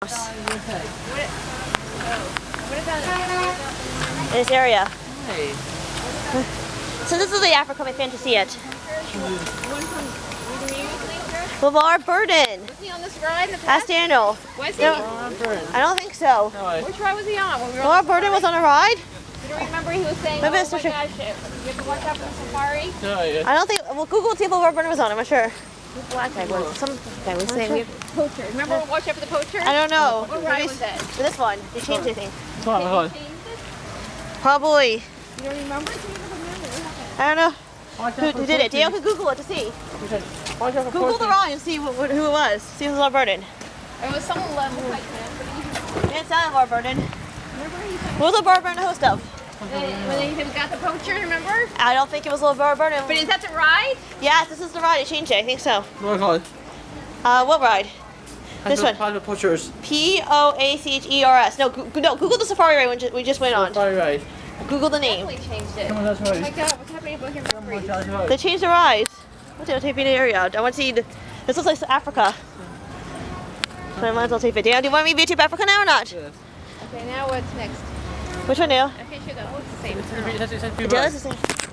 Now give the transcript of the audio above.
What is that? In this area. Hey. So this is the Africa we fan to see it. Was LeVar Burton. he on this ride in the past? Ask Daniel. Was he? No, I don't think so. Which ride was he on? When we were on LeVar the Burton was safari? on a ride? You don't remember he was saying, Maybe oh it's my for sure. gosh, you have to watch out for the safari? I don't think. Well, Google and see if LeVar Burton was on. I'm not sure. Black guy was. Some guy was saying we have poachers. Remember watch out for the poachers? I don't know. What ride was that? For this one, they changed it. I think. Did they change it? Probably. You don't remember? You don't remember. What happened? I don't know. Who did it? Daniel could Google it to see. Google the ride and see who it was. See if it was LeVar Burton. It was someone level like that, but he It didn't sound like LeVar Burton. remember he said What was LeVar Burton the host of? when he got the poacher, remember? I don't think it was LeVar Burton. But is that the ride? Yes, this is the ride. They changed it. I think so. What call it? What ride? This one. Private Poachers. Poachers. No, Google the safari ride we just went on. Sorry, right. Google the name. Definitely changed it. Come on, that's Oh my right. god, what's happening with Bohemian Rhapsody? That's right. They changed the rides. What's the tape the area out? I want to see. This looks like Africa. So I might as well tape it. Dan, do you want me to YouTube Africa now or not? Yes. Okay, now what's next? Which one, Neil? Okay, sure, that looks the same. That's It does the same.